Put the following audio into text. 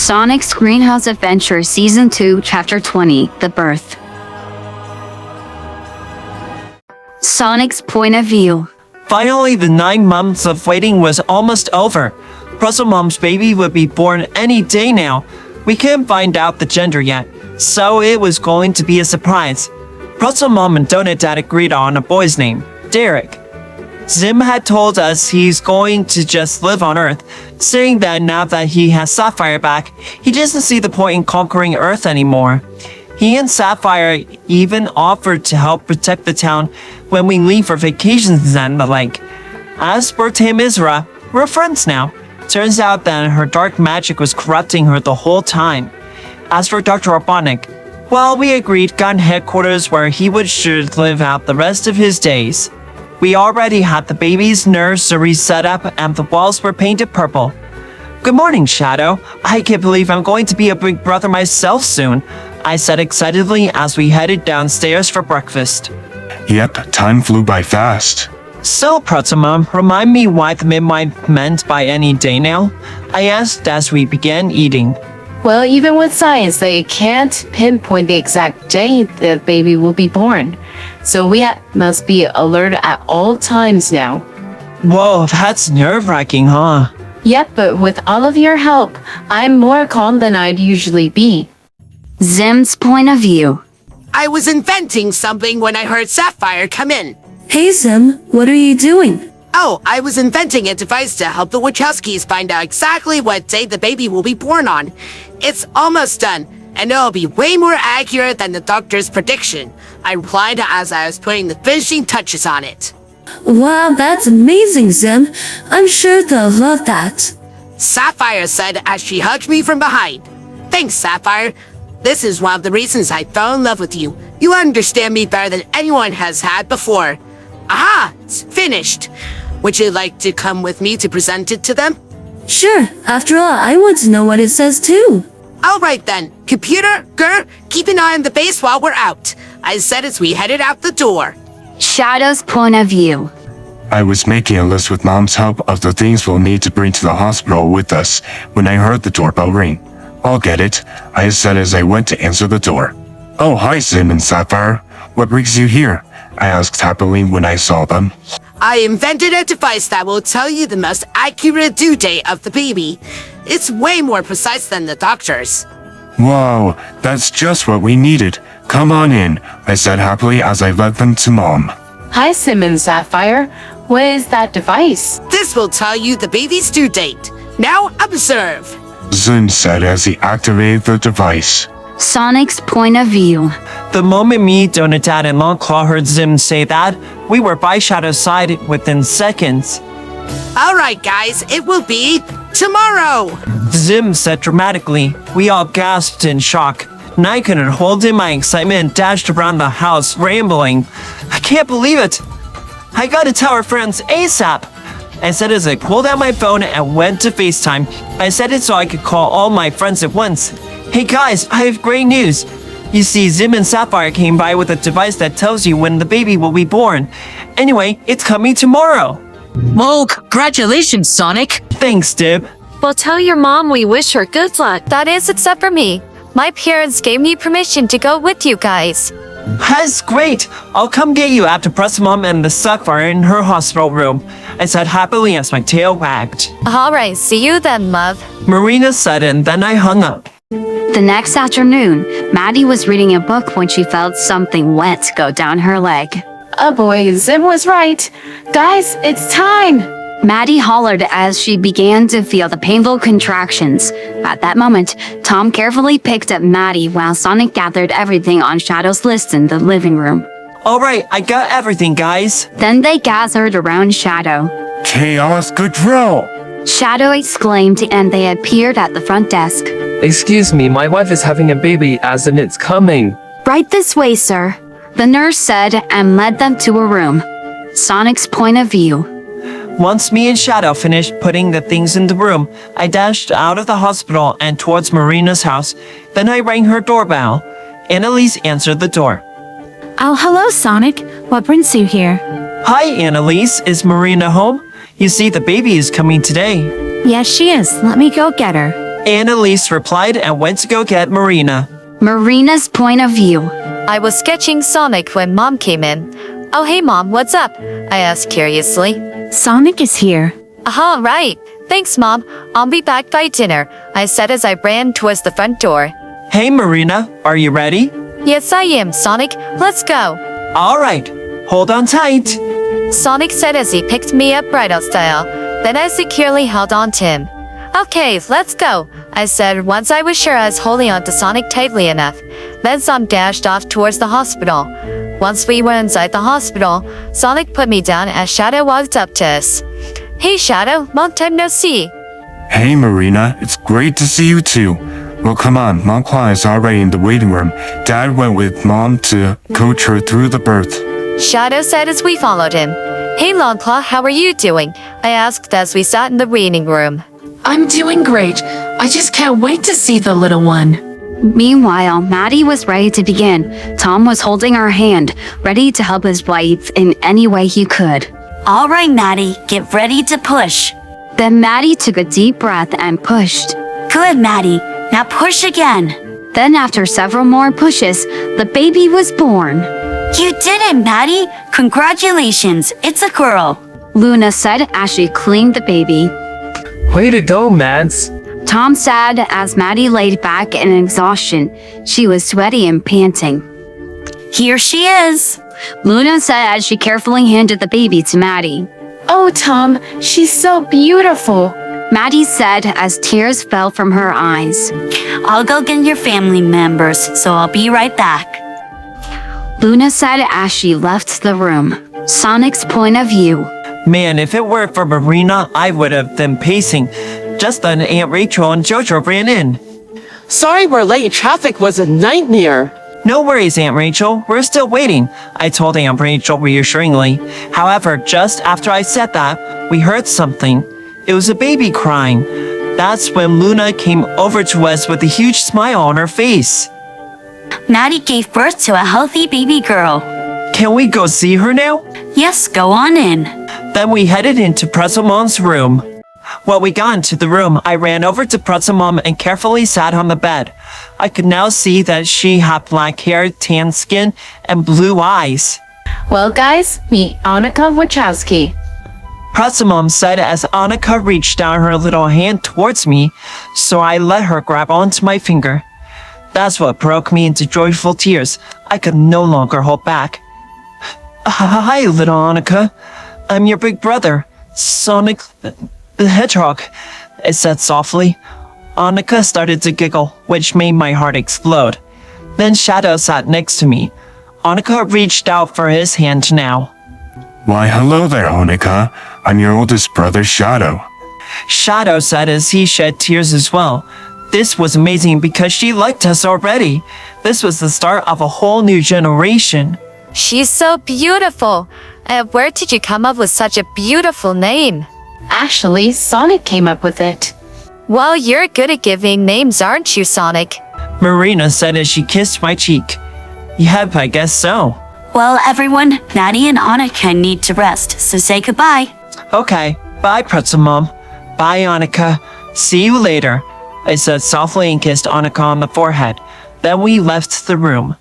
Sonic's Greenhouse Adventure Season 2, Chapter 20, The Birth. Sonic's point of view. Finally, the 9 months of waiting was almost over. Puzzle Mom's baby would be born any day now. We couldn't find out the gender yet, so it was going to be a surprise. Puzzle Mom and Donut Dad agreed on a boy's name, Derek. Zim had told us he's going to just live on Earth, saying that now that he has Sapphire back, he doesn't see the point in conquering Earth anymore. He and Sapphire even offered to help protect the town when we leave for vacations and the like. As for Tam Isra, we're friends now. Turns out that her dark magic was corrupting her the whole time. As for Dr. Arbonic, well, we agreed gun headquarters where he should live out the rest of his days. We already had the baby's nursery set up and the walls were painted purple. Good morning, Shadow. I can't believe I'm going to be a big brother myself soon, I said excitedly as we headed downstairs for breakfast. Yep, time flew by fast. So, Pretzel Mom, remind me why the midnight meant by any day now? I asked as we began eating. Well, even with science, they can't pinpoint the exact day the baby will be born. So we must be alert at all times now. Whoa, that's nerve-wracking, huh? Yep, but with all of your help, I'm more calm than I'd usually be. Zim's point of view. I was inventing something when I heard Sapphire come in. Hey Zim, what are you doing? Oh, I was inventing a device to help the Wachowskis find out exactly what day the baby will be born on. It's almost done, and it'll be way more accurate than the doctor's prediction. I replied as I was putting the finishing touches on it. Wow, that's amazing, Zim. I'm sure they'll love that. Sapphire said as she hugged me from behind. Thanks, Sapphire. This is one of the reasons I fell in love with you. You understand me better than anyone has had before. Aha! It's finished. Would you like to come with me to present it to them? Sure, after all, I want to know what it says too. Alright then. Computer, Gur, keep an eye on the base while we're out. I said as we headed out the door. Shadow's point of view. I was making a list with Mom's help of the things we'll need to bring to the hospital with us when I heard the doorbell ring. I'll get it, I said as I went to answer the door. Oh, hi Zim and Sapphire. What brings you here? I asked happily when I saw them. I invented a device that will tell you the most accurate due date of the baby. It's way more precise than the doctor's. Whoa, that's just what we needed. Come on in, I said happily as I led them to Mom. Hi, Sim and Sapphire. What is that device? This will tell you the baby's due date. Now observe. Zim said as he activated the device. Sonic's point of view. The moment me, Donut Dad, and Longclaw heard Zim say that, we were by Shadow's side within seconds. Alright guys, it will be tomorrow. Zim said dramatically. We all gasped in shock, and I couldn't hold in my excitement and dashed around the house, rambling. I can't believe it. I gotta tell our friends ASAP. I said as I pulled out my phone and went to FaceTime. I said it so I could call all my friends at once. Hey guys, I have great news. You see, Zim and Sapphire came by with a device that tells you when the baby will be born. Anyway, it's coming tomorrow. Whoa, congratulations, Sonic. Thanks, Dib. Well, tell your mom we wish her good luck. That is, except for me. My parents gave me permission to go with you guys. That's great. I'll come get you after Press Mom and the Sapphire in her hospital room, I said happily as my tail wagged. Alright, see you then, love. Marina said and then I hung up. The next afternoon, Maddie was reading a book when she felt something wet go down her leg. Oh boy, Zim was right. Guys, it's time. Maddie hollered as she began to feel the painful contractions. At that moment, Tom carefully picked up Maddie while Sonic gathered everything on Shadow's list in the living room. Alright, I got everything, guys. Then they gathered around Shadow. Chaos Control! Shadow exclaimed and they appeared at the front desk. Excuse me, my wife is having a baby as in it's coming. Right this way, sir, the nurse said and led them to a room. Sonic's point of view. Once me and Shadow finished putting the things in the room, I dashed out of the hospital and towards Marina's house. Then I rang her doorbell. Annalise answered the door. Oh, hello, Sonic. What brings you here? Hi, Annalise. Is Marina home? You see, the baby is coming today. Yes, she is. Let me go get her. Annalise replied and went to go get Marina. Marina's point of view. I was sketching Sonic when Mom came in. Oh, hey, Mom, what's up? I asked curiously. Sonic is here. Aha, right. Thanks, Mom. I'll be back by dinner, I said as I ran towards the front door. Hey, Marina, are you ready? Yes, I am, Sonic. Let's go. All right, hold on tight. Sonic said as he picked me up bridal style. Then I securely held on to him. Okay, let's go, I said once I was sure I was holding on to Sonic tightly enough. Then Sonic dashed off towards the hospital. Once we were inside the hospital, Sonic put me down as Shadow walked up to us. Hey, Shadow, long time no see. Hey, Marina, it's great to see you too. Well, come on, Mom Cla is already in the waiting room. Dad went with Mom to coach her through the birth. Shadow said as we followed him. Hey, Longclaw, how are you doing? I asked as we sat in the waiting room. I'm doing great. I just can't wait to see the little one. Meanwhile, Maddie was ready to begin. Tom was holding her hand, ready to help his wife in any way he could. All right, Maddie, get ready to push. Then Maddie took a deep breath and pushed. Good, Maddie. Now push again. Then after several more pushes, the baby was born. You did it, Maddie. Congratulations, it's a girl. Luna said as she cleaned the baby. Way to go, Mads. Tom said as Maddie laid back in exhaustion. She was sweaty and panting. Here she is. Luna said as she carefully handed the baby to Maddie. Oh, Tom, she's so beautiful. Maddie said as tears fell from her eyes. I'll go get your family members, so I'll be right back. Luna said as she left the room. Sonic's point of view. Man, if it weren't for Marina, I would have been pacing. Just then Aunt Rachel and Jojo ran in. Sorry we're late. Traffic was a nightmare. No worries, Aunt Rachel. We're still waiting, I told Aunt Rachel reassuringly. However, just after I said that, we heard something. It was a baby crying. That's when Luna came over to us with a huge smile on her face. Maddie gave birth to a healthy baby girl. Can we go see her now? Yes, go on in. Then we headed into Pretzel Mom's room. When we got into the room, I ran over to Pretzel Mom and carefully sat on the bed. I could now see that she had black hair, tan skin, and blue eyes. Well, guys, meet Anuka Wachowski. Pretzel Mom said as Anuka reached down her little hand towards me, so I let her grab onto my finger. That's what broke me into joyful tears. I could no longer hold back. Hi, little Anuka. I'm your big brother, Sonic the Hedgehog, I said softly. Anuka started to giggle, which made my heart explode. Then Shadow sat next to me. Anuka reached out for his hand now. Why, hello there, Anuka. I'm your oldest brother, Shadow. Shadow said as he shed tears as well. This was amazing because she liked us already. This was the start of a whole new generation. She's so beautiful. Where did you come up with such a beautiful name? Actually, Sonic came up with it. Well, you're good at giving names, aren't you, Sonic? Marina said as she kissed my cheek. Yep, I guess so. Well, everyone, Maddie and Anuka need to rest, so say goodbye. Okay, bye, Pretzel Mom. Bye, Anuka. See you later, I said softly and kissed Anuka on the forehead. Then we left the room.